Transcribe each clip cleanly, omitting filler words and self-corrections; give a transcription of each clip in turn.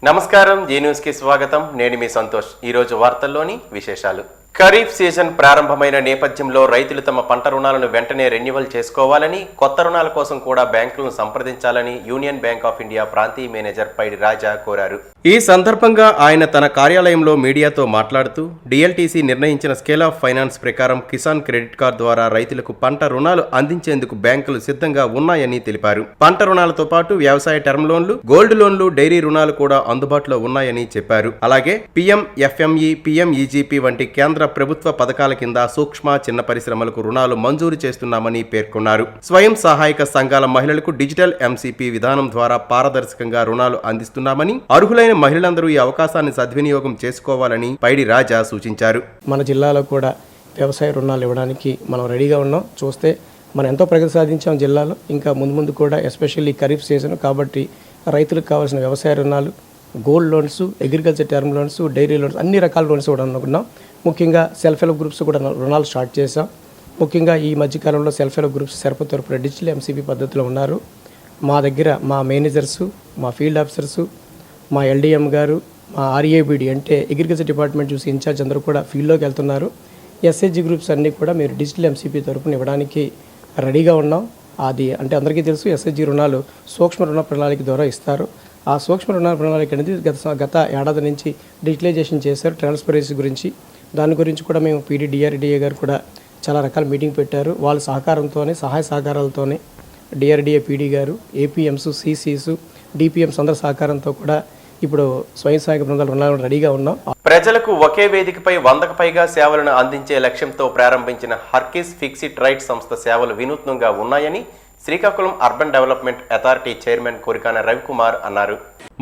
నమస్కారం, G news కి స్వాగతం. నేను మీ సంతోష్. ఈ రోజు వార్తల్లోని విశేషాలు. ఖరీఫ్ సీజన్ ప్రారంభమైన నేపథ్యంలో రైతులు తమ పంట రుణాలను వెంటనే రెన్యువల్ చేసుకోవాలని, కొత్త రుణాల కోసం కూడా బ్యాంకులను సంప్రదించాలని యూనియన్ బ్యాంక్ ఆఫ్ ఇండియా ప్రాంతీయ మేనేజర్ పైడి రాజా కోరారు. ఈ సందర్భంగా ఆయన తన కార్యాలయంలో మీడియాతో మాట్లాడుతూ డిఎల్టీసీ నిర్ణయించిన స్కేల్ ఆఫ్ ఫైనాన్స్ ప్రకారం కిసాన్ క్రెడిట్ కార్డు ద్వారా రైతులకు పంట రుణాలు అందించేందుకు బ్యాంకులు సిద్ధంగా ఉన్నాయని తెలిపారు. పంట రుణాలతో పాటు వ్యవసాయ టర్మ్ లోన్లు, గోల్డ్ లోన్లు, డైరీ రుణాలు కూడా అందుబాటులో ఉన్నాయని చెప్పారు. అలాగే PMFME, PMEGP వంటి కేంద్ర ప్రభుత్వ పథకాల కింద సూక్ష్మ చిన్న పరిశ్రమలకు రుణాలు మంజూరు చేస్తున్నామని పేర్కొన్నారు. స్వయం సహాయక సంఘాల మహిళలకు డిజిటల్ MCP విధానం ద్వారా పారదర్శకంగా రుణాలు అందిస్తున్నామని, అర్హులైన మహిళలందరూ ఈ అవకాశాన్ని సద్వినియోగం చేసుకోవాలని పైడి రాజా సూచించారు. మన జిల్లాలో కూడా వ్యవసాయ రుణాలు ఇవ్వడానికి మనం రెడీగా ఉన్నాం. చూస్తే మనం ఎంతో ప్రగతి సాధించాం జిల్లాలో. ఇంకా ముందు కూడా ఎస్పెషల్లీ ఖరీఫ్ సీజన్ కాబట్టి రైతులకు కావాల్సిన వ్యవసాయ రుణాలు, gold loans, agriculture term loans, dairy loans, అన్ని రకాల లోన్స్ కూడా అనుకున్నాం. ముఖ్యంగా సెల్ఫ్ హెల్ప్ గ్రూప్స్ కూడా రుణాలు స్టార్ట్ చేశాం. ముఖ్యంగా ఈ మధ్యకాలంలో సెల్ఫ్ హెల్ప్ గ్రూప్స్ సరిపో తరపున డిజిటల్ MCP పద్ధతిలో ఉన్నారు. మా దగ్గర మా మేనేజర్సు, మా ఫీల్డ్ ఆఫీసర్సు, మా LDM గారు, మా RABD అంటే అగ్రికల్చర్ డిపార్ట్మెంట్ చూసి ఇన్ఛార్జ్ అందరూ కూడా ఫీల్డ్లోకి వెళ్తున్నారు. SHG గ్రూప్స్ అన్నీ కూడా మీరు డిజిటల్ MCP తరపున ఇవ్వడానికి రెడీగా ఉన్నాం. అది అంటే అందరికీ తెలుసు, SHG రుణాలు సూక్ష్మ రుణ ప్రణాళిక ద్వారా ఇస్తారు. ఆ సూక్ష్మ రుణ ప్రణాళిక అనేది గత ఏడాది నుంచి డిజిటలైజేషన్ చేశారు. ట్రాన్స్పరెన్సీ గురించి, దాని గురించి కూడా మేము DRDA గారు కూడా చాలా రకాల మీటింగ్ పెట్టారు. వాళ్ళ సహకారంతోనే, సహాయ సహకారాలతోనే DRDA PD గారు, APMs, CCs, DPMs అందరి సహకారంతో కూడా ఇప్పుడు స్వయం సహాయక బృందాలు రుణాలు రెడీగా ఉన్నాం. ప్రజలకు ఒకే వేదికపై 100కు పైగా సేవలను అందించే లక్ష్యంతో ప్రారంభించిన హర్కిస్ ఫిక్సిట్ రైట్ సంస్థ సేవలు వినూత్నంగా ఉన్నాయని Srikakulam urban development authority chairman Korikana Ravikumar అన్నారు.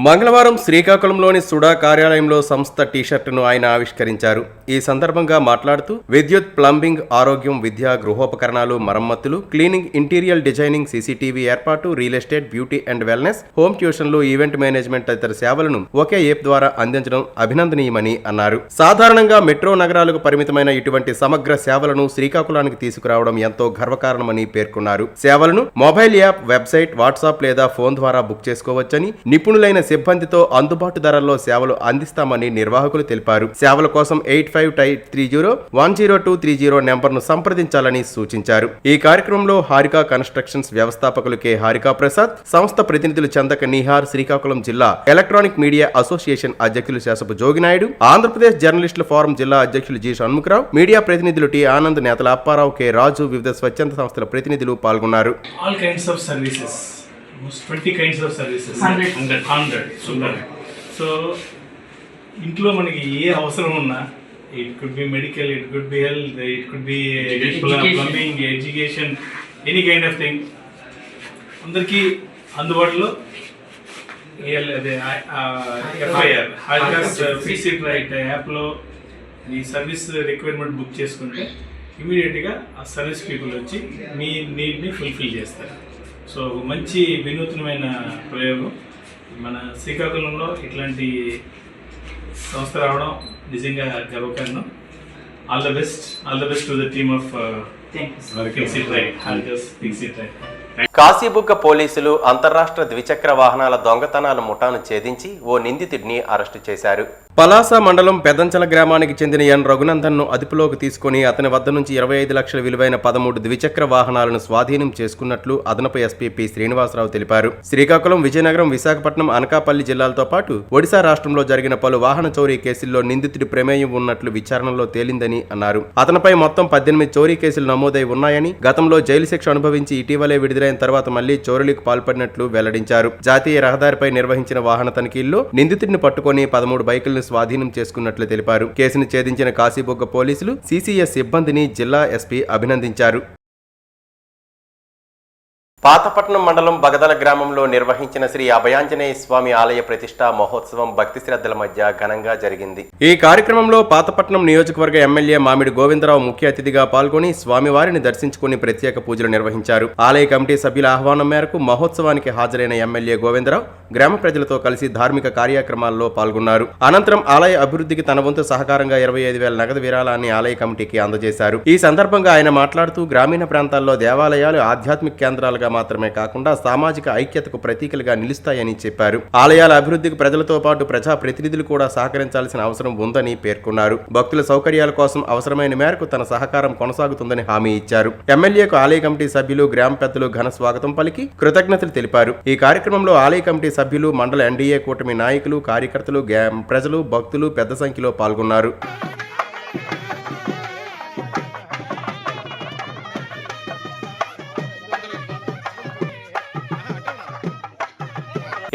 మంగళవారం శ్రీకాకుళంలోని సుడా కార్యాలయంలో సంస్థ టీషర్టును ఆయన ఆవిష్కరించారు. ఈ సందర్భంగా మాట్లాడుతూ విద్యుత్, ప్లంబింగ్, ఆరోగ్యం, విద్య, గృహోపకరణాలు, మరమ్మతులు, క్లీనింగ్, ఇంటీరియర్ డిజైనింగ్, CCTV ఏర్పాటు, real estate, beauty and wellness, home ట్యూషన్లు, ఈవెంట్ మేనేజ్మెంట్ తదితర సేవలను ఒకే యాప్ ద్వారా అందించడం అభినందనీయమని అన్నారు. సాధారణంగా మెట్రో నగరాలకు పరిమితమైన ఇటువంటి సమగ్ర సేవలను శ్రీకాకుళానికి తీసుకురావడం ఎంతో గర్వకారణమని పేర్కొన్నారు. సేవలను మొబైల్ యాప్, వెబ్సైట్, వాట్సాప్ లేదా ఫోన్ ద్వారా బుక్ చేసుకోవచ్చని, నిపుణులైన సిబ్బందితో అందుబాటు ధరల్లో సేవలు అందిస్తామని నిర్వాహకులు తెలిపారు. సేవల కోసం 8530-10230 నెంబర్ను సంప్రదించాలని సూచించారు. ఈ కార్యక్రమంలో హారికా కన్స్ట్రక్షన్స్ వ్యవస్థాపకులు K. హారికా ప్రసాద్, సంస్థ ప్రతినిధులు చందక నిహార్, శ్రీకాకుళం జిల్లా ఎలక్ట్రానిక్ మీడియా అసోసియేషన్ అధ్యక్షులు శాసపు జోగినాయుడు, ఆంధ్రప్రదేశ్ జర్నలిస్టుల ఫోరం జిల్లా అధ్యక్షులు G. షణ్ముఖరావు, మీడియా ప్రతినిధులు T. ఆనంద్, నేతల అప్పారావు, K. రాజు, వివిధ స్వచ్ఛంద సంస్థల ప్రతినిధులు పాల్గొన్నారు. All kinds of services, almost 20 kinds of services. 100 super. So ఇంట్లో మనకి ఏ అవసరం ఉన్నా, it could be medical, it could be health, it could be plumbing, education, any kind of thing, అందరికీ అందుబాటులో FIR హారికాస్ ఫిక్సిట్ రైట్ యాప్లో ఈ సర్వీస్ రిక్వైర్మెంట్ బుక్ చేసుకుంటే ఇమీడియట్గా ఆ సర్వీస్ పీపుల్ వచ్చి మీ నీడ్ని ఫుల్ఫిల్ చేస్తారు. సో మంచి వినూత్నమైన ప్రయోగం. మన శ్రీకాకుళంలో ఇట్లాంటి సంస్థ రావడం నిజంగా గర్వకారణం. All the best to the team of Fixit right, Harika's Fixit right. Kashibugga పోలీసులు అంతర్రాష్ట్ర ద్విచక్ర వాహనాల దొంగతనాల ముఠాను ఛేదించి ఓ నిందితుడిని అరెస్టు చేశారు. పలాస మండలం పెదంచల గ్రామానికి చెందిన N. రఘునందన్ను అదుపులోకి తీసుకుని అతని వద్ద నుంచి 25 లక్షల విలువైన 13 ద్విచక్ర వాహనాలను స్వాధీనం చేసుకున్నట్లు అదనపు SP P. శ్రీనివాసరావు తెలిపారు. శ్రీకాకుళం, విజయనగరం, విశాఖపట్నం, అనకాపల్లి జిల్లాలతో పాటు ఒడిశా రాష్ట్రంలో జరిగిన పలు వాహన చోరీ కేసుల్లో నిందితుడి ప్రమేయం ఉన్నట్లు విచారణలో తేలిందని అన్నారు. అతనిపై మొత్తం 18 చోరీ కేసులు నమోదై ఉన్నాయని, గతంలో జైలు శిక్ష అనుభవించి ఇటీవలే విడుదలైన తర్వాత మళ్లీ చోరీలకు పాల్పడినట్లు వెల్లడించారు. జాతీయ రహదారిపై నిర్వహించిన వాహన తనిఖీల్లో నిందితుడిని పట్టుకుని 13 బైకులను స్వాధీనం చేసుకున్నట్లు తెలిపారు. కేసును ఛేదించిన కాశీబుగ్గ పోలీసులు, CCS సిబ్బందిని జిల్లా SP అభినందించారు. పాతపట్నం మండలం బగదల గ్రామంలో నిర్వహించిన శ్రీ అభయాంజనేయ స్వామి ఆలయ ప్రతిష్టా మహోత్సవం భక్తి శ్రద్ధల మధ్య ఘనంగా జరిగింది. ఈ కార్యక్రమంలో పాతపట్నం నియోజకవర్గ ఎమ్మెల్యే మామిడి గోవిందరావు ముఖ్య అతిథిగా పాల్గొని స్వామివారిని దర్శించుకుని ప్రత్యేక పూజలు నిర్వహించారు. ఆలయ కమిటీ సభ్యుల ఆహ్వానం మేరకు మహోత్సవానికి హాజరైన ఎమ్మెల్యే గోవిందరావు గ్రామ ప్రజలతో కలిసి ధార్మిక కార్యక్రమాల్లో పాల్గొన్నారు. అనంతరం ఆలయ అభివృద్ధికి తన వంతు సహకారంగా 25,000 నగదు విరాళాన్ని ఆలయ కమిటీకి అందజేశారు. ఈ సందర్భంగా ఆయన మాట్లాడుతూ గ్రామీణ ప్రాంతాల్లో దేవాలయాలు ఆధ్యాత్మిక కేంద్రాలుగా ప్రదేశాలుగా మాత్రమే కాకుండా సామాజిక ఐక్యతకు ప్రతీకలుగా నిలుస్తాయని చెప్పారు. ఆలయాల అభివృద్ధికి ప్రజలతో పాటు ప్రజా ప్రతినిధులు కూడా సహకరించాల్సిన అవసరం ఉందని పేర్కొన్నారు. భక్తుల సౌకర్యాల కోసం అవసరమైన మేరకు తన సహకారం కొనసాగుతుందని హామీ ఇచ్చారు. ఎమ్మెల్యేకు ఆలయ కమిటీ సభ్యులు, గ్రామ పెద్దలు ఘన స్వాగతం పలికి కృతజ్ఞతలు తెలిపారు. ఈ కార్యక్రమంలో ఆలయ కమిటీ సభ్యులు, మండల ఎన్డీఏ కూటమి నాయకులు, కార్యకర్తలు, ప్రజలు, భక్తులు పెద్ద సంఖ్యలో పాల్గొన్నారు.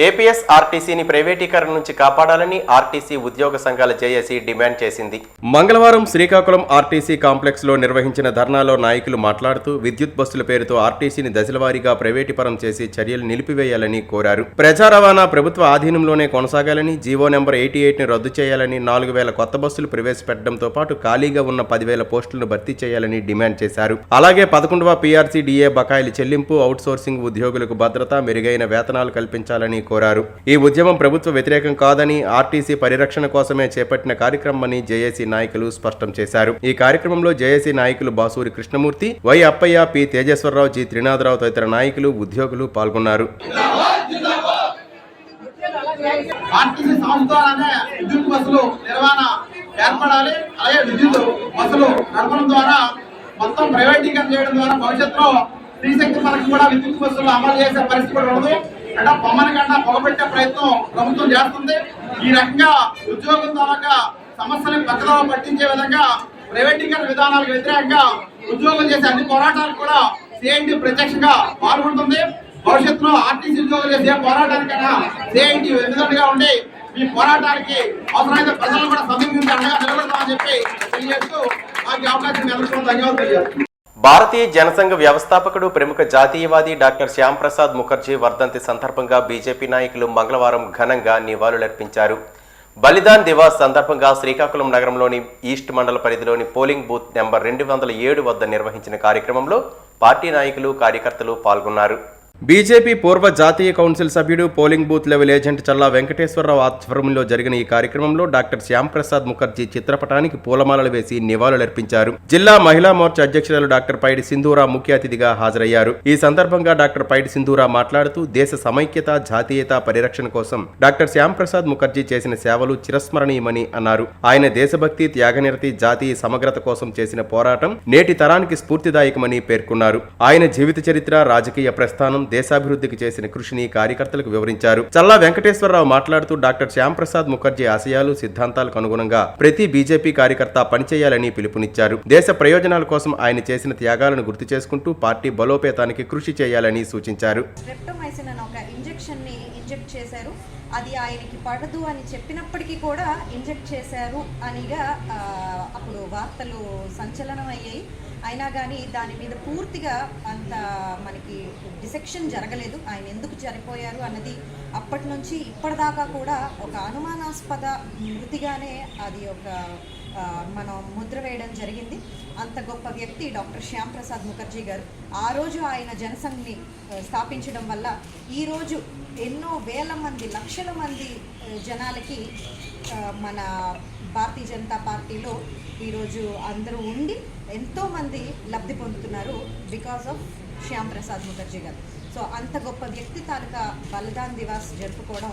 ఏపీఎస్ ఆర్టీసీని ప్రైవేటీకరణ నుంచి కాపాడాలని ఆర్టీసీ ఉద్యోగ సంఘాల జేఏసీ డిమాండ్ చేసింది. మంగళవారం శ్రీకాకుళం ఆర్టీసీ కాంప్లెక్స్ లో నిర్వహించిన ధర్నాలో నాయకులు మాట్లాడుతూ విద్యుత్ బస్సుల పేరుతో ఆర్టీసీని దశలవారీగా ప్రైవేటీకరణ చేసి చర్యలు నిలిపివేయాలని కోరారు. ప్రజా రవాణా ప్రభుత్వ ఆధీనంలోనే కొనసాగాలని, జీవో నెంబర్ 88ని రద్దు చేయాలని, 4000 కొత్త బస్సులు ప్రవేశపెట్టడంతో పాటు ఖాళీగా ఉన్న 10,000 పోస్టులను భర్తీ చేయాలని డిమాండ్ చేశారు. అలాగే 11వ పీఆర్సీ డిఏ బకాయిల చెల్లింపు, అవుట్సోర్సింగ్ ఉద్యోగులకు భద్రత, మెరుగైన వేతనాలు కల్పించాలని కోరారు. ఈ ఉద్యమం ప్రభుత్వ వ్యతిరేకం కాదని, ఆర్టీసీ పరిరక్షణ కోసమే చేపట్టిన కార్యక్రమని జేఏసీ నాయకులు స్పష్టం చేశారు. ఈ కార్యక్రమంలో జేఏసీ నాయకులు Basuri Krishnamurthy, Y Appayya, P Tejeswararao, G Trinatharao తదితర నాయకులు, ఉద్యోగులు పాల్గొన్నారు. ఆర్టీసీ సంస్థ ద్వారానే విద్యుత్ బస్సులు నిర్వహణ ఏర్పడాలి. అలాగే విద్యుత్ బస్సులు నడపడం ద్వారా మొత్తం ప్రైవేటీకరణ చేయడం ద్వారా భవిష్యత్తులో శ్రీశక్తి మనకు కూడా విద్యుత్ బస్సులు అమలు చేసే పరిస్థితి కూడా ఉండదు. అంటే బొమ్మని కన్నా పొగబెట్టే ప్రయత్నం ప్రభుత్వం చేస్తుంది. ఈ రకంగా ఉద్యోగం ద్వారా సమస్యలను పక్కలో పట్టించే విధంగా ప్రైవేటీకరణ విధానాలకు వ్యతిరేకంగా ఉద్యోగం చేసే అన్ని పోరాటాలకు కూడా సిఐటి ప్రత్యక్షంగా పాల్గొంటుంది. భవిష్యత్తులో ఆర్టీసీ ఉద్యోగులు చేసే పోరాటానికైనా సిఐటి వెన్నుదండుగా ఉండి ఈ పోరాటానికి అవసరమైతే ప్రజలను కూడా సమీపించి అండగా నిలబడతామని చెప్పి తెలియజేస్తూ మాకు అవకాశం ఎదుర్కొన్న ధన్యవాదాలు తెలియజేస్తాను. భారతీయ జనసంఘ వ్యవస్థాపకుడు, ప్రముఖ జాతీయవాది డాక్టర్ శ్యామ్ ప్రసాద్ ముఖర్జీ వర్ధంతి సందర్భంగా బీజేపీ నాయకులు మంగళవారం ఘనంగా నివాళులర్పించారు. బలిదాన్ దివాస్ సందర్భంగా శ్రీకాకుళం నగరంలోని ఈస్ట్ మండల పరిధిలోని పోలింగ్ బూత్ నెంబర్ 207 వద్ద నిర్వహించిన కార్యక్రమంలో పార్టీ నాయకులు, కార్యకర్తలు పాల్గొన్నారు. బీజేపీ పూర్వ జాతీయ కౌన్సిల్ సభ్యుడు, పోలింగ్ బూత్ లెవెల్ ఏజెంట్ చల్లా వెంకటేశ్వరరావు ఆధ్వర్యంలో జరిగిన ఈ కార్యక్రమంలో డాక్టర్ శ్యామ్ ప్రసాద్ ముఖర్జీ చిత్రపటానికి పూలమాలలు వేసి నివాళులర్పించారు. జిల్లా మహిళా మోర్చా అధ్యక్షురాలు డాక్టర్ పైడి సింధూరా ముఖ్య అతిథిగా హాజరయ్యారు. ఈ సందర్భంగా డాక్టర్ పైడి సింధూరా మాట్లాడుతూ దేశ సమైక్యత, జాతీయత పరిరక్షణ కోసం డాక్టర్ శ్యామ్ ప్రసాద్ ముఖర్జీ చేసిన సేవలు చిరస్మరణీయమని అన్నారు. ఆయన దేశభక్తి, త్యాగనిరతి, జాతీయ సమగ్రత కోసం చేసిన పోరాటం నేటి తరానికి స్ఫూర్తిదాయకమని పేర్కొన్నారు. ఆయన జీవిత చరిత్ర, రాజకీయ ప్రస్థానం, దేశాభివృద్ధికి చేసిన కృషిని కార్యకర్తలకు వివరించారు. చల్లా వెంకటేశ్వరరావు మాట్లాడుతూ డాక్టర్ శ్యామ్ ప్రసాద్ ముఖర్జీ ఆశయాలు, సిద్ధాంతాలకు అనుగుణంగా ప్రతి బీజేపీ కార్యకర్త పనిచేయాలని పిలుపునిచ్చారు. దేశ ప్రయోజనాల కోసం ఆయన చేసిన త్యాగాలను గుర్తు చేసుకుంటూ పార్టీ బలోపేతానికి కృషి చేయాలని సూచించారు. ఇంజెక్ట్ చేశారు. అది ఆయనకి పడదు అని చెప్పినప్పటికీ కూడా ఇంజెక్ట్ చేశారు అనిగా అప్పుడు వార్తలు సంచలనం అయ్యాయి. అయినా కానీ దాని మీద పూర్తిగా అంత మనకి డిసెక్షన్ జరగలేదు. ఆయన ఎందుకు చనిపోయారు అన్నది అప్పటి నుంచి ఇప్పటిదాకా కూడా ఒక అనుమానాస్పద మృతిగానే అది ఒక మనం ముద్ర వేయడం జరిగింది. అంత గొప్ప వ్యక్తి డాక్టర్ శ్యామ్ ప్రసాద్ ముఖర్జీ గారు. ఆ రోజు ఆయన జనసంఘ్ని స్థాపించడం వల్ల ఈరోజు ఎన్నో వేల మంది, లక్షల మంది జనాలకి మన భారతీయ జనతా పార్టీలో ఈరోజు అందరూ ఉండి ఎంతోమంది లబ్ధి పొందుతున్నారు బికాస్ ఆఫ్ శ్యామ్ ప్రసాద్ ముఖర్జీ గారు. సో అంత గొప్ప వ్యక్తి తాలూకా బలిదాన్ దివాస్ జరుపుకోవడం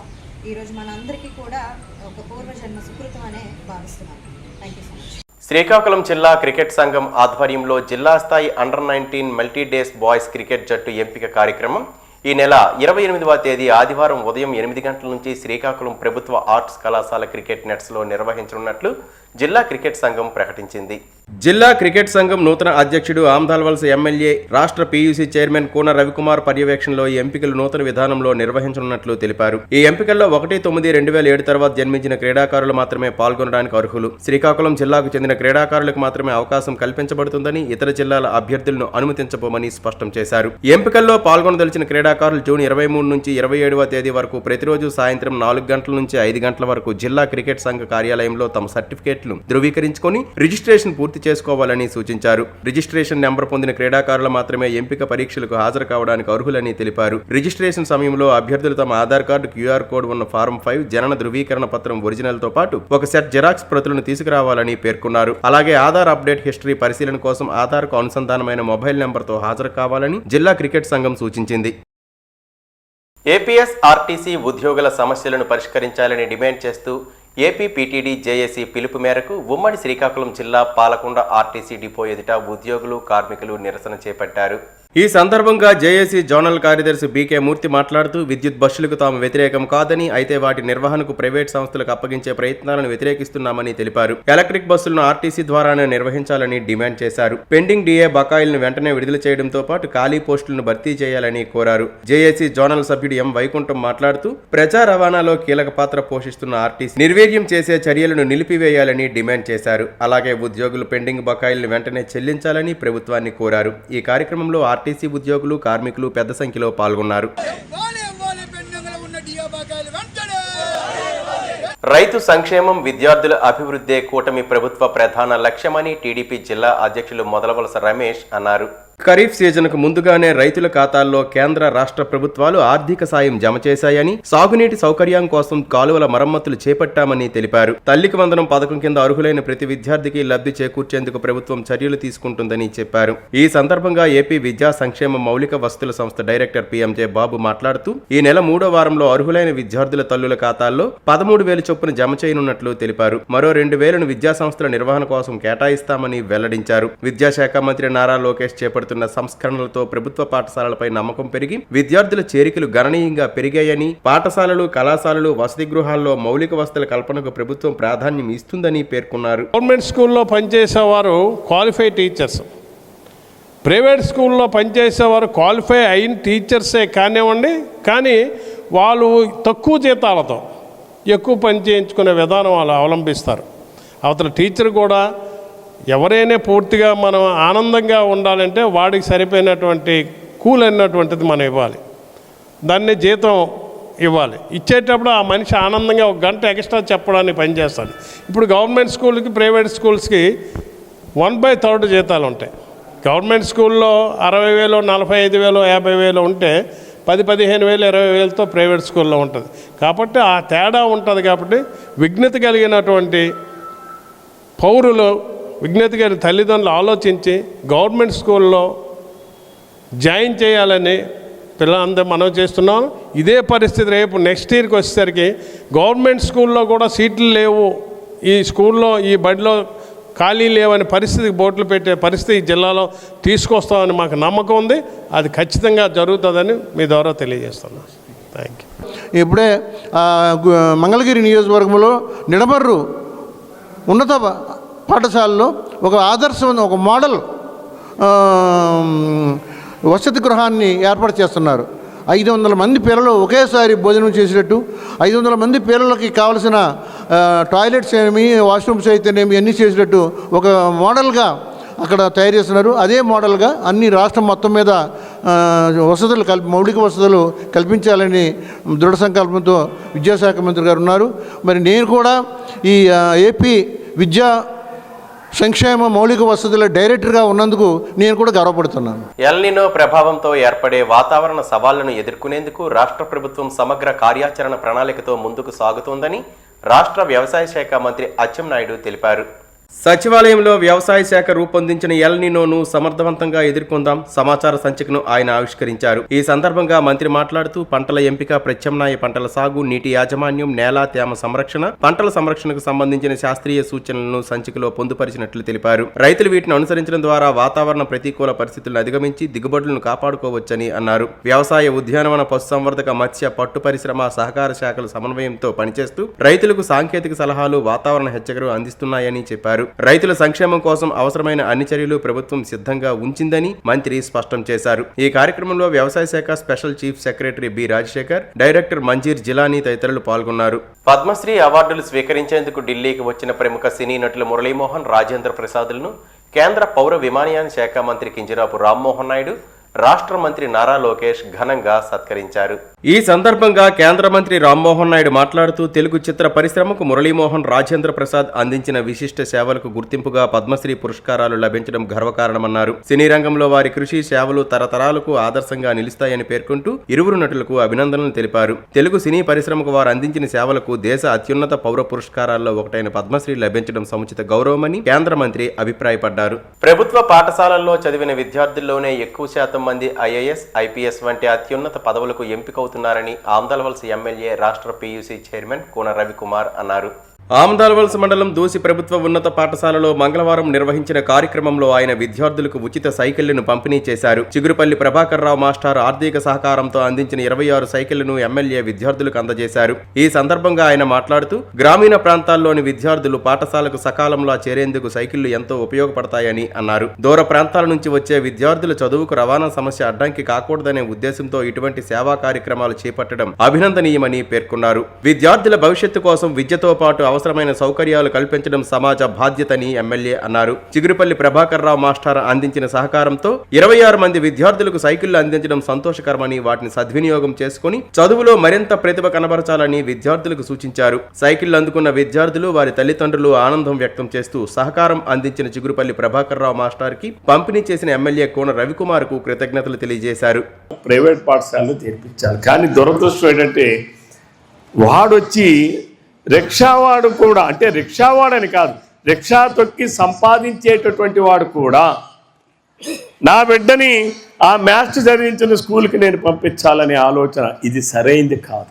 ఈరోజు మనందరికీ కూడా ఒక పూర్వజన్మ సుకృతం అనే భావిస్తున్నాను. Thank you so much. Srikakulam జిల్లా క్రికెట్ సంఘం ఆధ్వర్యంలో జిల్లా స్థాయి అండర్-19 మల్టీడేస్ బాయ్స్ క్రికెట్ జట్టు ఎంపిక కార్యక్రమం ఈ నెల 28వ తేదీ ఆదివారం ఉదయం 8 గంటల నుంచి శ్రీకాకుళం ప్రభుత్వ ఆర్ట్స్ కళాశాల క్రికెట్ నెట్స్లో నిర్వహించనున్నట్లు జిల్లా క్రికెట్ సంఘం ప్రకటించింది. జిల్లా క్రికెట్ సంఘం నూతన అధ్యక్షుడు ఆమ్దాల్వలస ఎమ్మెల్యే, రాష్ట్ర పీయూసీ చైర్మన్ కూన రవికుమార్ పర్యవేక్షణలో ఈ ఎంపికలు నూతన విధానంలో నిర్వహించనున్నట్లు తెలిపారు. ఈ ఎంపికల్లో 1/9/2007 తర్వాత జన్మించిన క్రీడాకారులు మాత్రమే పాల్గొనడానికి అర్హులు. శ్రీకాకుళం జిల్లాకు చెందిన క్రీడాకారులకు మాత్రమే అవకాశం కల్పించబడుతుందని, ఇతర జిల్లాల అభ్యర్థులను అనుమతించబోమని స్పష్టం చేశారు. ఎంపికల్లో పాల్గొనదలిచిన క్రీడాకారులు జూన్ 23 నుంచి 27వ తేదీ వరకు ప్రతిరోజు సాయంత్రం 4 గంటల నుంచి 5 గంటల వరకు జిల్లా క్రికెట్ సంఘ కార్యాలయంలో తమ సర్టిఫికేట్ సర్టిఫికేట్లు ధృవీకరించుకొని రిజిస్ట్రేషన్ పూర్తి చేసుకోవాలని సూచించారు. రిజిస్ట్రేషన్ నెంబర్ పొందిన క్రీడాకారులు మాత్రమే ఎంపిక పరీక్షలకు హాజరు కావడానికి అర్హులని తెలిపారు. రిజిస్ట్రేషన్ సమయంలో అభ్యర్థులు తమ ఆధార్ కార్డు, QR కోడ్ ఉన్న ఫారం 5, జనన ధృవీకరణ పత్రం ఒరిజినల్ తో పాటు ఒక సెట్ జిరాక్స్ ప్రతులను తీసుకురావాలని పేర్కొన్నారు. అలాగే ఆధార్ అప్డేట్ హిస్టరీ పరిశీలన కోసం ఆధార్ కు అనుసంధానమైన మొబైల్ నెంబర్తో హాజరు కావాలని జిల్లా క్రికెట్ సంఘం సూచించింది. ఏపీఎస్ఆర్టీసీ ఉద్యోగుల సమస్యలను పరిష్కరించాలని డిమాండ్ చేస్తూ ఏపీ పీటీడీ జేఏసీ పిలుపు మేరకు ఉమ్మడి శ్రీకాకుళం జిల్లా పాలకొండ ఆర్టీసీ డిపో ఎదుట ఉద్యోగులు, కార్మికులు నిరసన చేపట్టారు. ఈ సందర్భంగా జేఏసీ జోనల్ కార్యదర్శి బీకే మూర్తి మాట్లాడుతూ విద్యుత్ బస్సులకు తాము వ్యతిరేకం కాదని, అయితే వాటి నిర్వహణకు ప్రైవేట్ సంస్థలకు అప్పగించే ప్రయత్నాలను వ్యతిరేకిస్తున్నామని తెలిపారు. ఎలక్ట్రిక్ బస్సులను ఆర్టీసీ ద్వారానే నిర్వహించాలని డిమాండ్ చేశారు. పెండింగ్ డిఏ బకాయిలను వెంటనే విడుదల చేయడంతో పాటు ఖాళీ పోస్టులను భర్తీ చేయాలని కోరారు. జేఏసీ జోనల్ సభ్యుడు ఎం వైకుంఠం మాట్లాడుతూ ప్రజా రవాణాలో కీలక పాత్ర పోషిస్తున్న ఆర్టీసీ నిర్వీర్యం చేసే చర్యలను నిలిపివేయాలని డిమాండ్ చేశారు. అలాగే ఉద్యోగులు పెండింగ్ బకాయిలను వెంటనే చెల్లించాలని ప్రభుత్వాన్ని కోరారు. ఈ కార్యక్రమంలో ఆర్టీసీ ఉద్యోగులు, కార్మికులు పెద్ద సంఖ్యలో పాల్గొన్నారు. రైతు సంక్షేమం, విద్యార్థుల అభివృద్ధే కూటమి ప్రభుత్వ ప్రధాన లక్ష్యమని టీడీపీ జిల్లా అధ్యక్షులు మొదలవలస రమేష్ అన్నారు. ఖరీఫ్ సీజన్కు ముందుగానే రైతుల ఖాతాల్లో కేంద్ర, రాష్ట్ర ప్రభుత్వాలు ఆర్థిక సాయం జమ చేశాయని, సాగునీటి సౌకర్యం కోసం కాలువల మరమ్మతులు చేపట్టామని తెలిపారు. తల్లికి వందనం పథకం కింద అర్హులైన ప్రతి విద్యార్థికి లబ్ధి చేకూర్చేందుకు ప్రభుత్వం చర్యలు తీసుకుంటుందని చెప్పారు. ఈ సందర్భంగా ఏపీ విద్యా సంక్షేమ మౌలిక వసతుల సంస్థ డైరెక్టర్ PMJ బాబు మాట్లాడుతూ ఈ నెల 3వ వారంలో అర్హులైన విద్యార్థుల తల్లుల ఖాతాల్లో 13,000 చొప్పున జమ చేయనున్నట్లు తెలిపారు. మరో 2,000ను విద్యా సంస్థల నిర్వహణ కోసం కేటాయిస్తామని వెల్లడించారు. విద్యాశాఖ మంత్రి నారా లోకేష్ చేపడుతున్న సంస్కరణలతో ప్రభుత్వ పాఠశాలలపై నమ్మకం పెరిగి విద్యార్థుల చేరికలు గణనీయంగా పెరిగాయని, పాఠశాలలు, కళాశాలలు, వసతి గృహాల్లో మౌలిక వసతుల కల్పనకు ప్రభుత్వం ప్రాధాన్యం ఇస్తుందని పేర్కొన్నారు. గవర్నమెంట్ స్కూల్లో పనిచేసేవారు క్వాలిఫైడ్ టీచర్స్, ప్రైవేట్ స్కూల్లో పనిచేసేవారు క్వాలిఫై అయిన టీచర్సే కానివ్వండి, కానీ వాళ్ళు తక్కువ జీతాలతో ఎక్కువ పని చేయించుకునే విధానం వాళ్ళు అవలంబిస్తారు. అవతల టీచర్ కూడా ఎవరైనా పూర్తిగా మనం ఆనందంగా ఉండాలంటే వాడికి సరిపోయినటువంటి కూల్ అన్నటువంటిది మనం ఇవ్వాలి, దాన్ని జీతం ఇవ్వాలి. ఇచ్చేటప్పుడు ఆ మనిషి ఆనందంగా 1 గంట ఎక్స్ట్రా చెప్పడానికి పనిచేస్తాడు. ఇప్పుడు గవర్నమెంట్ స్కూల్కి, ప్రైవేట్ స్కూల్స్కి 1/3 జీతాలు ఉంటాయి. గవర్నమెంట్ స్కూల్లో 60,000, 45,000, 50,000 ఉంటే 10,000, 15,000, 20,000తో ప్రైవేట్ స్కూల్లో ఉంటుంది. కాబట్టి ఆ తేడా ఉంటుంది. కాబట్టి విజ్ఞత కలిగినటువంటి పౌరులు, విజ్ఞత కలిగిన తల్లిదండ్రులు ఆలోచించి గవర్నమెంట్ స్కూల్లో జాయిన్ చేయాలని పిల్లలందరూ మనం చేస్తున్నాం. ఇదే పరిస్థితి రేపు నెక్స్ట్ ఇయర్కి వచ్చేసరికి గవర్నమెంట్ స్కూల్లో కూడా సీట్లు లేవు, ఈ స్కూల్లో ఈ బడిలో ఖాళీ లేవని పరిస్థితికి బోర్డులు పెట్టే పరిస్థితి ఈ జిల్లాలో తీసుకొస్తామని మాకు నమ్మకం ఉంది. అది ఖచ్చితంగా జరుగుతుందని మీ ద్వారా తెలియజేస్తున్నాను. Thank you. ఇప్పుడే మంగళగిరి నియోజకవర్గంలో నిడమర్రు ఉన్నత పాఠశాలలో ఒక ఆదర్శమైన ఒక మోడల్ వసతి గృహాన్ని ఏర్పాటు చేస్తున్నారు. 500 మంది పిల్లలు ఒకేసారి భోజనం చేసేటట్టు, 500 మంది పిల్లలకి కావలసిన టాయిలెట్స్ ఏమి, వాష్రూమ్స్ అయితేనేమి అన్నీ చేసేటట్టు ఒక మోడల్గా అక్కడ తయారు చేస్తున్నారు. అదే మోడల్గా అన్ని రాష్ట్రం మొత్తం మీద వసతులు మౌలిక వసతులు కల్పించాలని దృఢ సంకల్పంతో విద్యాశాఖ మంత్రి గారు ఉన్నారు. మరి నేను కూడా ఈ ఏపీ విద్యా సంక్షేమ మౌలిక వసతుల డైరెక్టర్గా ఉన్నందుకు నేను కూడా గర్వపడుతున్నాను. ఎల్నినో ప్రభావంతో ఏర్పడే వాతావరణ సవాళ్లను ఎదుర్కొనేందుకు రాష్ట్ర ప్రభుత్వం సమగ్ర కార్యాచరణ ప్రణాళికతో ముందుకు సాగుతోందని రాష్ట్ర వ్యవసాయ శాఖ మంత్రి అచ్చెన్నాయుడు తెలిపారు. సచివాలయంలో వ్యవసాయ శాఖ రూపొందించిన ఎల్నినోను సమర్థవంతంగా ఎదుర్కొందాం సమాచార సంచికను ఆయన ఆవిష్కరించారు. ఈ సందర్భంగా మంత్రి మాట్లాడుతూ పంటల ఎంపిక, ప్రత్యామ్నాయ పంటల సాగు, నీటి యాజమాన్యం, నేల తేమ సంరక్షణ, పంటల సంరక్షణకు సంబంధించిన శాస్త్రీయ సూచనలను సంచికలో పొందుపరిచినట్లు తెలిపారు. రైతులు వీటిని అనుసరించడం ద్వారా వాతావరణ ప్రతికూల పరిస్థితులను అధిగమించి దిగుబడులను కాపాడుకోవచ్చని అన్నారు. వ్యవసాయ, ఉద్యానవన, పశుసంవర్ధక, మత్స్య, పట్టు పరిశ్రమ, సహకార శాఖల సమన్వయంతో పనిచేస్తూ రైతులకు సాంకేతిక సలహాలు, వాతావరణ హెచ్చరికలు అందిస్తున్నాయని చెప్పారు. రైతుల సంక్షేమం కోసం అవసరమైన అన్ని చర్యలు ప్రభుత్వం సిద్ధంగా ఉంచిందని మంత్రి స్పష్టం చేశారు. ఈ కార్యక్రమంలో వ్యవసాయ శాఖ special chief secretary B Rajasekhar, director Manjeer Jilani తదితరులు పాల్గొన్నారు. పద్మశ్రీ అవార్డులు స్వీకరించేందుకు ఢిల్లీకి వచ్చిన ప్రముఖ సినీ నటులు మురళీమోహన్, రాజేంద్ర ప్రసాద్లను కేంద్ర పౌర విమానయాన శాఖ మంత్రి కింజరాపు రామ్మోహన్ నాయుడు, రాష్ట్ర మంత్రి నారా లోకేష్ ఘనంగా సత్కరించారు. ఈ సందర్భంగా కేంద్ర మంత్రి రామ్మోహన్ నాయుడు మాట్లాడుతూ తెలుగు చిత్ర పరిశ్రమకు మురళీమోహన్ రాజేంద్ర ప్రసాద్ అందించిన విశిష్ట సేవలకు గుర్తింపుగా పద్మశ్రీ పురస్కారాలు లభించడం గర్వకారణమన్నారు. సినీ రంగంలో వారి కృషి సేవలు తరతరాలకు ఆదర్శంగా నిలుస్తాయని పేర్కొంటూ ఇరువురు నటులకు అభినందనలు తెలిపారు. తెలుగు సినీ పరిశ్రమకు వారు అందించిన సేవలకు దేశ అత్యున్నత పౌర పురస్కారాల్లో ఒకటైన పద్మశ్రీ లభించడం సముచిత గౌరవమని కేంద్ర మంత్రి అభిప్రాయపడ్డారు. ప్రభుత్వ పాఠశాలల్లో చదివిన విద్యార్థుల్లోనే ఎక్కువ శాతం మంది ఐఏఎస్, ఐపీఎస్ వంటి అత్యున్నత పదవులకు ఎంపికవుతున్నారని ఆమ్దాలవలస ఎమ్మెల్యే రాష్ట్ర పీయూసీ చైర్మన్ కూన రవికుమార్ అన్నారు. ఆమ్దాలవలస మండలం దూసి ప్రభుత్వ ఉన్నత పాఠశాలలో మంగళవారం నిర్వహించిన కార్యక్రమంలో ఆయన విద్యార్థులకు ఉచిత సైకిళ్లను పంపిణీ చేశారు. చిగురుపల్లి ప్రభాకర్ రావు మాస్టర్ ఆర్థిక సహకారంతో అందించిన 26 సైకిళ్లను ఎమ్మెల్యే విద్యార్థులకు అందజేశారు. ఈ సందర్భంగా ఆయన మాట్లాడుతూ గ్రామీణ ప్రాంతాల్లోని విద్యార్థులు పాఠశాలకు సకాలంలో చేరేందుకు సైకిళ్లు ఎంతో ఉపయోగపడతాయని అన్నారు. దూర ప్రాంతాల నుంచి వచ్చే విద్యార్థుల చదువుకు రవాణా సమస్య అడ్డంకి కాకూడదనే ఉద్దేశంతో ఇటువంటి సేవా కార్యక్రమాలు చేపట్టడం అభినందనీయమని పేర్కొన్నారు. విద్యార్థుల భవిష్యత్తు కోసం విద్యతో పాటు అవసరమైన సౌకర్యాలు కల్పించడం సమాజ బాధ్యతని ఎమ్మెల్యే అన్నారు. చిగురుపల్లి ప్రభాకర్ రావు మాస్టర్ అందించిన సహకారంతో 26 మంది విద్యార్థులకు సైకిళ్లు అందించడం సంతోషకరమని వాటిని సద్వినియోగం చేసుకుని చదువులో మరింత ప్రతిభ కనబరచాలని విద్యార్థులకు సూచించారు. సైకిళ్లు అందుకున్న విద్యార్థులు వారి తల్లిదండ్రులు ఆనందం వ్యక్తం చేస్తూ సహకారం అందించిన చిగురుపల్లి ప్రభాకర్ రావు మాస్టర్ కి పంపిణీ చేసిన ఎమ్మెల్యే కోన రవికుమార్ కు కృతజ్ఞతలు తెలియజేశారు. ప్రైవేట్ పాఠశాలలో చేర్పించాలి, కానీ దురదృష్టం ఏంటంటే వాడొచ్చి రిక్షావాడు కూడా, అంటే రిక్షావాడని కాదు, రిక్షా తొక్కి సంపాదించేటటువంటి వాడు కూడా నా బిడ్డని ఆ మ్యాథ్స్ చదివించిన స్కూల్కి నేను పంపించాలనే ఆలోచన ఇది సరైంది కాదు.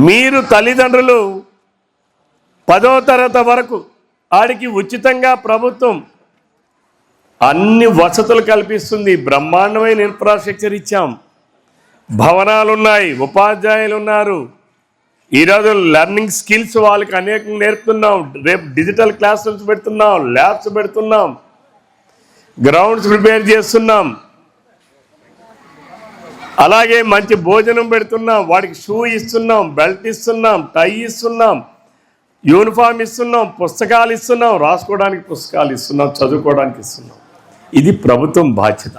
మీరు తల్లిదండ్రులు 10వ తరగతి వరకు ఆడికి ఉచితంగా ప్రభుత్వం అన్ని వసతులు కల్పిస్తుంది. బ్రహ్మాండమైన ఇన్ఫ్రాస్ట్రక్చర్ ఇచ్చాం, భవనాలు ఉన్నాయి, ఉపాధ్యాయులు ఉన్నారు. ఈరోజు లెర్నింగ్ స్కిల్స్ వాళ్ళకి అనేకం నేర్పుతున్నాం. రేపు డిజిటల్ క్లాస్ రూమ్స్ పెడుతున్నాం, ల్యాబ్స్ పెడుతున్నాం, గ్రౌండ్స్ ప్రిపేర్ చేస్తున్నాం. అలాగే మంచి భోజనం పెడుతున్నాం, వాడికి షూ ఇస్తున్నాం, బెల్ట్ ఇస్తున్నాం, టై ఇస్తున్నాం, యూనిఫామ్ ఇస్తున్నాం, పుస్తకాలు ఇస్తున్నాం, రాసుకోవడానికి పుస్తకాలు ఇస్తున్నాం, చదువుకోవడానికి ఇస్తున్నాం. ఇది ప్రభుత్వం బాధ్యత.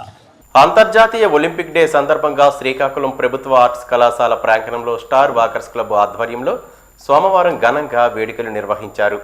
అంతర్జాతీయ ఒలింపిక్ డే సందర్భంగా శ్రీకాకుళం ప్రభుత్వ ఆర్ట్స్ కళాశాల ప్రాంగణంలో స్టార్ వాకర్స్ క్లబ్ ఆధ్వర్యంలో సోమవారం ఘనంగా వేడుకలు నిర్వహించారు.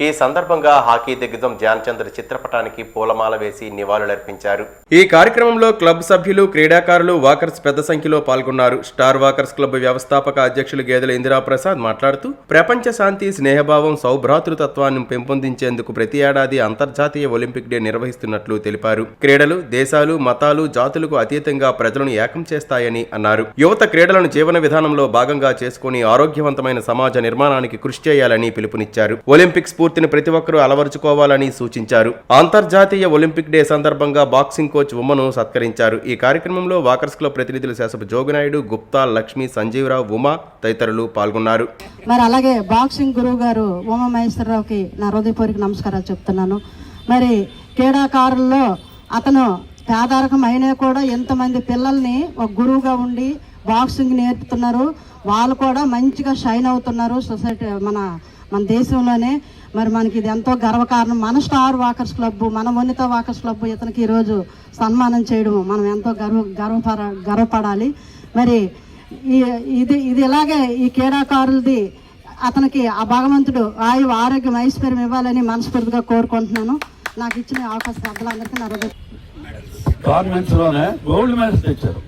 ఈ సందర్భంగా హాకీ దిగ్గజం ధ్యాన్ చంద్ర చిత్రపటానికి పూలమాల వేసి నివాళులర్పించారు. ఈ కార్యక్రమంలో క్లబ్ సభ్యులు, క్రీడాకారులు, వాకర్స్ పెద్ద సంఖ్యలో పాల్గొన్నారు. స్టార్ వాకర్స్ క్లబ్ వ్యవస్థాపక అధ్యక్షులు గేదెల ఇందిరాప్రసాద్ మాట్లాడుతూ ప్రపంచ శాంతి, స్నేహభావం, సౌభ్రాతృతత్వాన్ని పెంపొందించేందుకు ప్రతి ఏడాది అంతర్జాతీయ ఒలింపిక్ డే నిర్వహిస్తున్నట్లు తెలిపారు. క్రీడలు దేశాలు, మతాలు, జాతులకు అతీతంగా ప్రజలను ఏకం చేస్తాయని అన్నారు. యువత క్రీడలను జీవన విధానంలో భాగంగా చేసుకుని ఆరోగ్యవంతమైన సమాజ నిర్మాణానికి కృషి చేయాలని పిలుపునిచ్చారు. ఒలింపిక్స్ స్ఫూర్తిని ప్రతి ఒక్కరూ అలవరుచుకోవాలని సూచించారు. అంతర్జాతీయ ఒలింపిక్ డే సందర్భంగా బాక్సింగ్ కోచ్ ఉమ్మను సత్కరించారు. ఈ కార్యక్రమంలో వాకర్స్ క్లబ్ ప్రతినిధులు శాసపు జోగినాయుడు, గుప్తా, లక్ష్మి, సంజీవరావు, ఉమా తదితరులు పాల్గొన్నారు. మరి అలాగే బాక్సింగ్ గురువు గారు ఉమా మహేశ్వరరావుకి నా హృదయపూర్వక నమస్కారాలు చెప్తున్నాను. మరి క్రీడాకారుల్లో అతను పేదరికం అయినా కూడా ఎంతమంది పిల్లల్ని ఒక గురువుగా ఉండి బాక్సింగ్ నేర్పుతున్నారు. వాళ్ళు కూడా మంచిగా షైన్ అవుతున్నారు సొసైటీ మన దేశంలోనే. మరి మనకి ఇది ఎంతో గర్వకారణం. మన స్టార్ వాకర్స్ క్లబ్, మన వనిత వాకర్స్ క్లబ్ ఇతనికి ఈరోజు సన్మానం చేయడం మనం ఎంతో గర్వపడాలి. మరి ఇది ఇలాగే ఈ క్రీడాకారులది అతనికి ఆ భగవంతుడు ఆరోగ్యం, ఐశ్వర్యం ఇవ్వాలని మనస్ఫూర్తిగా కోరుకుంటున్నాను. నాకు ఇచ్చిన అవకాశం పెద్దలందరికీ నా హృదయ. గవర్నమెంట్స్లోనే గోల్డ్ మెడల్స్ తెచ్చారు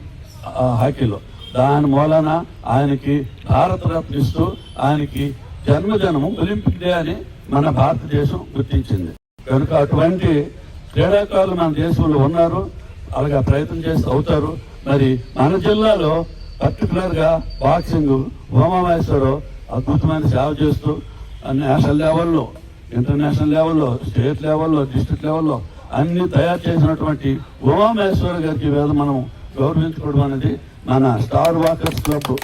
హాకీలో. దాని మూలన ఆయనకి భారతరత్న ఇస్తూ ఆయనకి జన్మదినము ఒలింపిక్ డే అని మన భారతదేశం గుర్తించింది. కనుక అటువంటి క్రీడాకారులు మన దేశంలో ఉన్నారు, అలాగే ప్రయత్నం చేస్తూ అవుతారు. మరి మన జిల్లాలో పర్టికులర్గా బాక్సింగ్ ఉమామహేశ్వరరావు అద్భుతమైన సేవ చేస్తూ నేషనల్ లెవెల్లో, ఇంటర్నేషనల్ లెవెల్లో, స్టేట్ లెవెల్లో, డిస్ట్రిక్ట్ లెవెల్లో అన్ని తయారు చేసినటువంటి ఉమామహేశ్వర గారికి వేద మనం గౌరవించుకోవడం అనేది మన స్టార్ వాకర్స్ క్లబ్.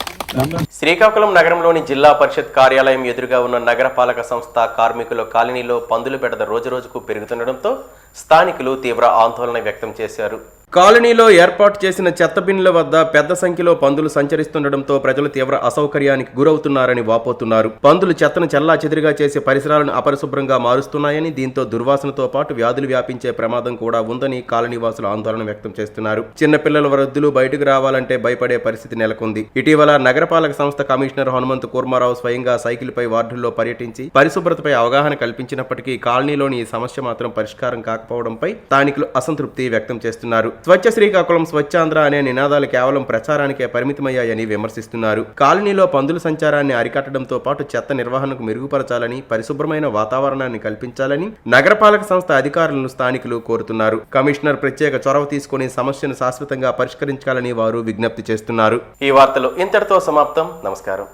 శ్రీకాకుళం నగరంలోని జిల్లా పరిషత్ కార్యాలయం ఎదురుగా ఉన్న నగరపాలక సంస్థ కార్మికుల కాలనీలో పందుల బెడద రోజురోజుకు పెరుగుతుండటంతో స్థానికులు తీవ్ర ఆందోళన వ్యక్తం చేశారు. కాలనీలో ఏర్పాటు చేసిన చెత్త బిన్ల వద్ద పెద్ద సంఖ్యలో పందులు సంచరిస్తుండటంతో ప్రజలు తీవ్ర అసౌకర్యానికి గురవుతున్నారని వాపోతున్నారు. పందులు చెత్తను చెల్లాచెదురుగా చేసి పరిసరాలను అపరిశుభ్రంగా మారుస్తున్నాయని, దీంతో దుర్వాసనతో పాటు వ్యాధులు వ్యాపించే ప్రమాదం కూడా ఉందని కాలనీవాసులు ఆందోళన వ్యక్తం చేస్తున్నారు. చిన్నపిల్లల వృద్ధులు బయటకు రావాలంటే భయపడే పరిస్థితి నెలకొంది. ఇటీవల నగరపాలక సంస్థ కమిషనర్ హనుమంతు కూర్మారావు స్వయంగా సైకిల్పై వార్డుల్లో పర్యటించి పరిశుభ్రతపై అవగాహన కల్పించినప్పటికీ కాలనీలోని ఈ సమస్య మాత్రం పరిష్కారం కాకపోవడంపై స్థానికులు అసంతృప్తి వ్యక్తం చేస్తున్నారు. స్వచ్ఛ శ్రీకాకుళం, స్వచ్ఛాంధ్ర అనే నినాదాలు కేవలం ప్రచారానికే పరిమితమయ్యాయని విమర్శిస్తున్నారు. కాలనీలో పందుల సంచారాన్ని అరికట్టడంతో పాటు చెత్త నిర్వహణకు మెరుగుపరచాలని, పరిశుభ్రమైన వాతావరణాన్ని కల్పించాలని నగరపాలక సంస్థ అధికారులను స్థానికులు కోరుతున్నారు. కమిషనర్ ప్రత్యేక చొరవ తీసుకుని సమస్యను శాశ్వతంగా పరిష్కరించాలని వారు విజ్ఞప్తి చేస్తున్నారు. ఈ వార్తలు ఇంతటితో సమాప్తం. నమస్కారం.